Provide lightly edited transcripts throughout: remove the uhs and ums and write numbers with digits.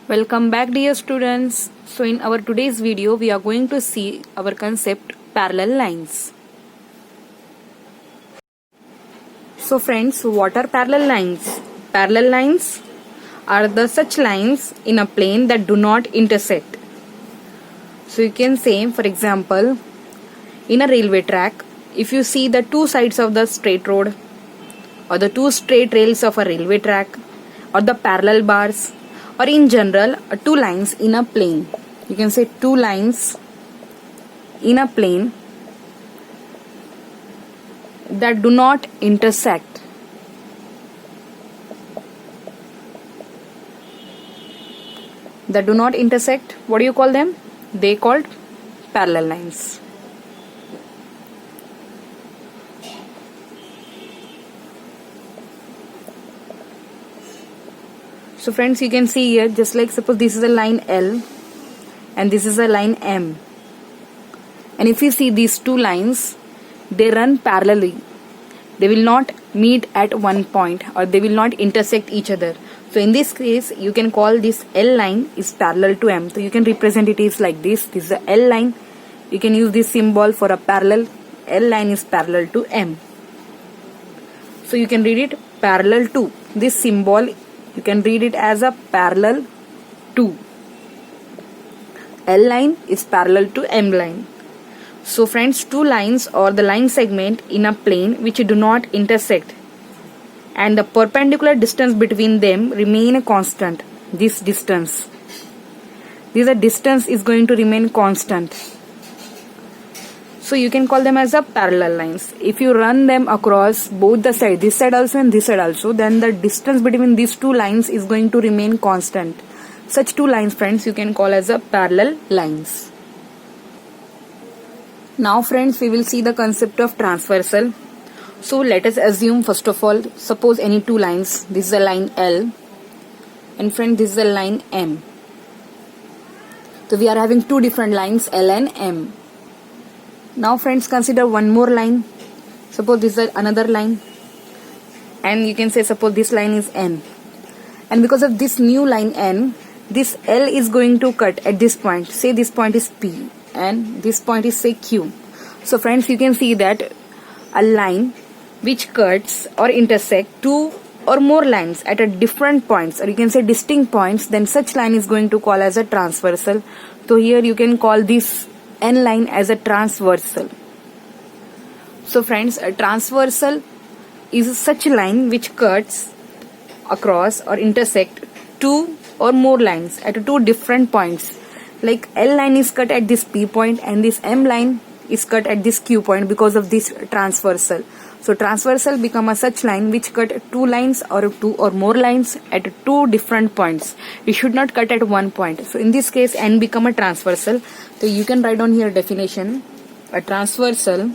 Welcome back, dear students. So in our today's video we are going to see our concept parallel lines. So friends, what are parallel lines? Parallel lines are the such lines in a plane that do not intersect. So you can say, for example, in a railway track, if you see the two sides of the straight road or the two straight rails of a railway track or the parallel bars, or in general two lines in a plane, you can say two lines in a plane that do not intersect. That do not intersect, what do you call them? They called parallel lines. So friends, you can see here, just like suppose this is a line L and this is a line M, and if you see these two lines, they run parallelly. They will not meet at one point, or they will not intersect each other. So in this case, you can call this L line is parallel to M. So you can represent it is like this. This is a L line. You can use this symbol for a parallel. L line is parallel to M. So you can read it parallel to. This symbol, you can read it as a parallel to. L line is parallel to M line. So friends, two lines or the line segment in a plane which do not intersect and the perpendicular distance between them remain constant. This distance is going to remain constant. So you can call them as a parallel lines. If you run them across both the sides, this side also and this side also, then the distance between these two lines is going to remain constant. Such two lines, friends, you can call as a parallel lines. Now friends, we will see the concept of transversal. So let us assume, first of all, suppose any two lines. This is a line L and friend, this is a line M. So we are having two different lines, L and M. Now friends, consider one more line. Suppose this is another line, and you can say suppose this line is N, and because of this new line N, this L is going to cut at this point. Say this point is P and this point is say Q. So friends, you can see that a line which cuts or intersect two or more lines at a different points, or you can say distinct points, then such line is going to call as a transversal. So here you can call this N line as a transversal. So friends, a transversal is such a line which cuts across or intersect two or more lines at two different points. Like L line is cut at this P point and this M line is cut at this Q point because of this transversal. So transversal become a such line which cut two lines or two or more lines at two different points. It should not cut at one point. So in this case, N become a transversal. So you can write down here definition. A transversal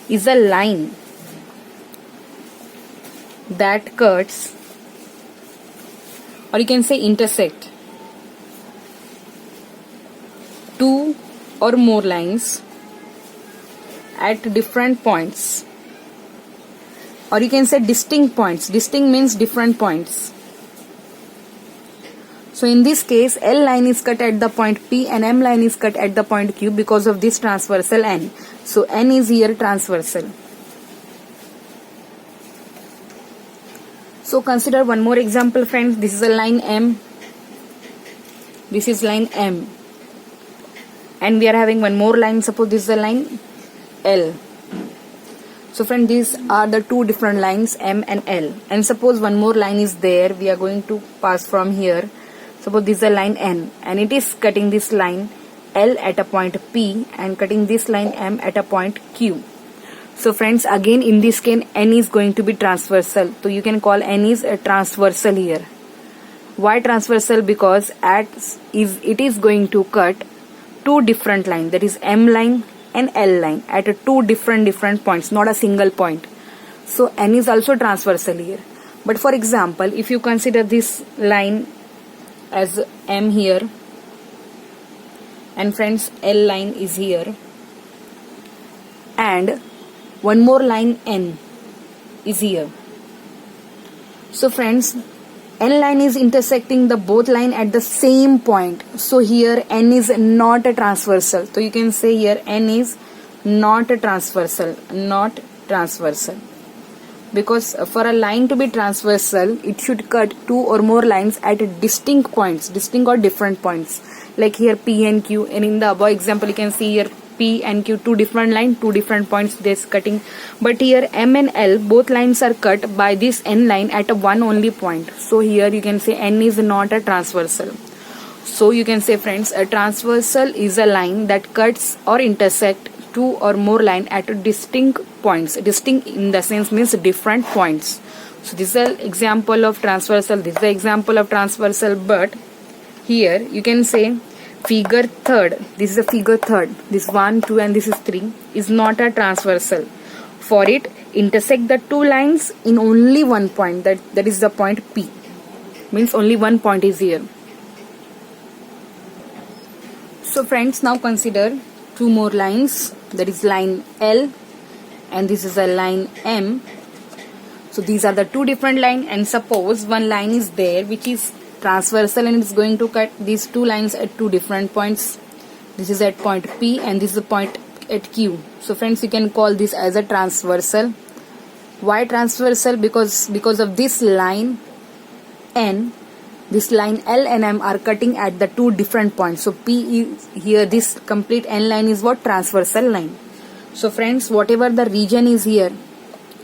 is a line that cuts, or you can say intersect, two or more lines at different points, or you can say distinct points. Distinct means different points. So in this case, L line is cut at the point P and M line is cut at the point Q because of this transversal N. So N is here transversal. So consider one more example, friends. This is a line M. This is line M. And we are having one more line. Suppose this is a line L. So friend, these are the two different lines M and L. And suppose one more line is there. We are going to pass from here. Suppose this is a line N and it is cutting this line L at a point P and cutting this line M at a point Q. So friends, again in this case N is going to be transversal. So you can call N is a transversal here. Why transversal? Because it is going to cut two different lines, that is M line and L line at two different points, not a single point. So N is also transversal here. But for example, if you consider this line as M here, and friends L line is here, and one more line N is here. So friends, N line is intersecting the both line at the same point. So here N is not a transversal. So you can say here N is not a transversal, not transversal. Because for a line to be transversal, it should cut two or more lines at distinct points, distinct or different points. Like here P and Q, and in the above example you can see here P and Q, two different lines, two different points this cutting. But here M and L, both lines are cut by this N line at a one only point. So here you can say N is not a transversal. So you can say, friends, a transversal is a line that cuts or intersect two or more line at distinct points. Distinct in the sense means different points. So this is an example of transversal, this is the example of transversal. But here you can say figure third, this is a figure third, this 1, 2 and this is 3 is not a transversal. For it intersect the two lines in only one point, that is the point P, means only one point is here. So friends, now consider two more lines, that is line L and this is a line M. So these are the two different lines, and suppose one line is there which is transversal and it's going to cut these two lines at two different points. This is at point P and this is the point at Q. So friends, you can call this as a transversal. Why transversal? Because of this line N, this line L and M are cutting at the two different points. So P is here, this complete N line is what? Transversal line. So friends, whatever the region is here,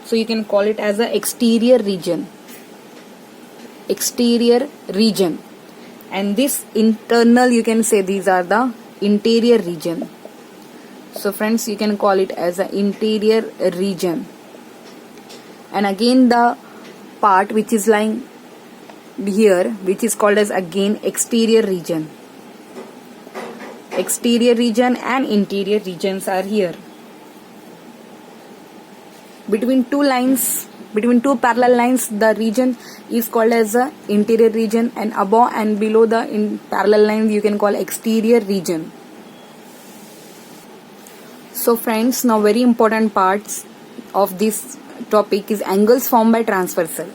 so you can call it as a exterior region. Exterior region. And this internal, you can say these are the interior region. So friends, you can call it as an interior region. And again the part which is lying here, which is called as again exterior region. Exterior region and interior regions are here. Between two lines, between two parallel lines, the region is called as the interior region, and above and below the parallel lines you can call exterior region. So friends, now very important parts of this topic is angles formed by transversal.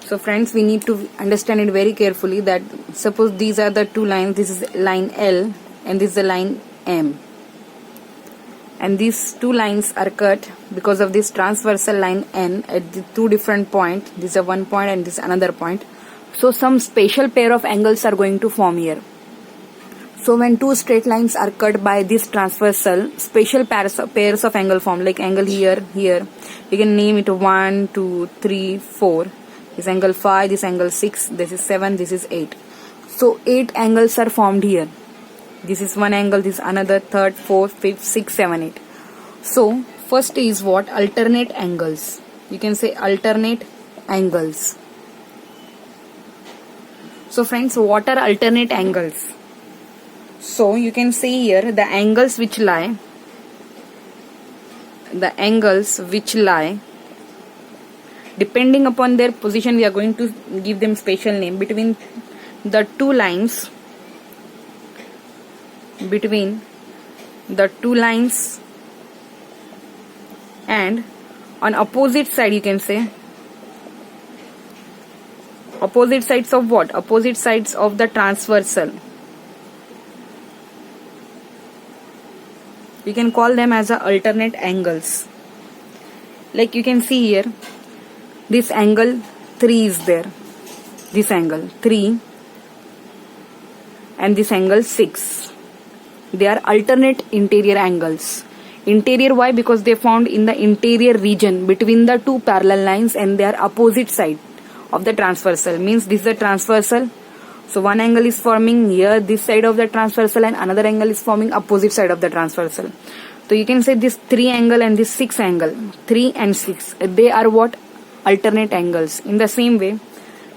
So friends, we need to understand it very carefully, that suppose these are the two lines, this is line L and this is the line M, and these two lines are cut because of this transversal line N at the two different points. This is one point and this is another point. So some special pair of angles are going to form here. So when two straight lines are cut by this transversal, special pairs of angle form, like angle here, here. You can name it 1, 2, 3, 4. This angle 5, this angle 6, this is 7, this is 8. So 8 angles are formed here. This is one angle, this is another, third, fourth, fifth, sixth, 7, 8. So first is what? Alternate angles. You can say alternate angles. So friends, what are alternate angles? So you can see here the angles which lie, depending upon their position, we are going to give them special name. Between the two lines, and on opposite side, you can say opposite sides of what? Opposite sides of the transversal. You can call them as alternate angles. Like you can see here, this angle 3 is there, this angle 3 and this angle 6. They are alternate interior angles. Interior, why? Because they found in the interior region between the two parallel lines and they are opposite side of the transversal. Means this is a transversal. So one angle is forming here, this side of the transversal, and another angle is forming opposite side of the transversal. So you can say this 3 angle and this 6 angle, 3 and 6, they are what? Alternate angles. In the same way,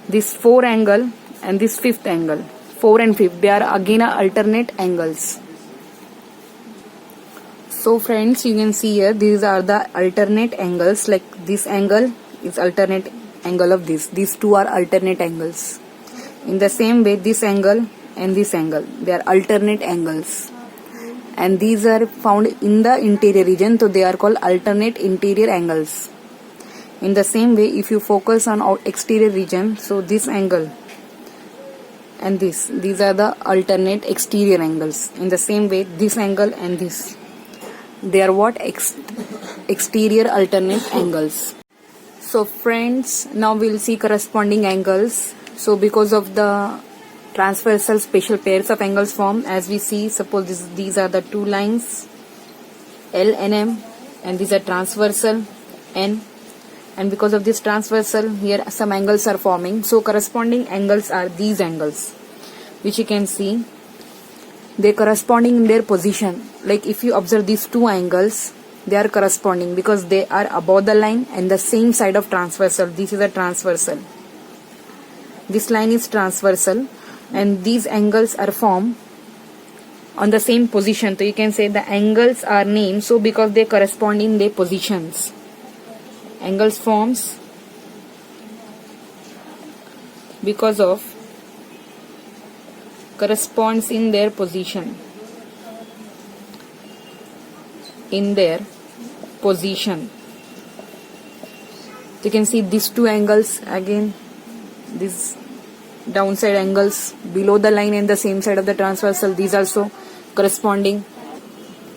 this 4 angle and this 5th angle, 4 and 5th, they are again alternate angles. So friends, you can see here, these are the alternate angles. Like this angle is alternate angle of this. These two are alternate angles. In the same way, this angle and this angle, they are alternate angles. And these are found in the interior region, so they are called alternate interior angles. In the same way, if you focus on exterior region, so this angle and this. These are the alternate exterior angles. In the same way, this angle and this. They are what? Exterior alternate angles. So friends, now we'll see corresponding angles. So because of the transversal special pairs of angles formed, as we see, suppose these are the two lines L and M, and these are transversal N, and because of this transversal, here some angles are forming. So corresponding angles are these angles, which you can see they corresponding in their position. Like if you observe these two angles, they are corresponding because they are above the line and the same side of transversal. This is a transversal, this line is transversal, and these angles are formed on the same position. So you can say the angles are named so because they correspond in their positions. Angles forms because of corresponds in their position. In their position. You can see these two angles again. These downside angles below the line and the same side of the transversal. These also corresponding.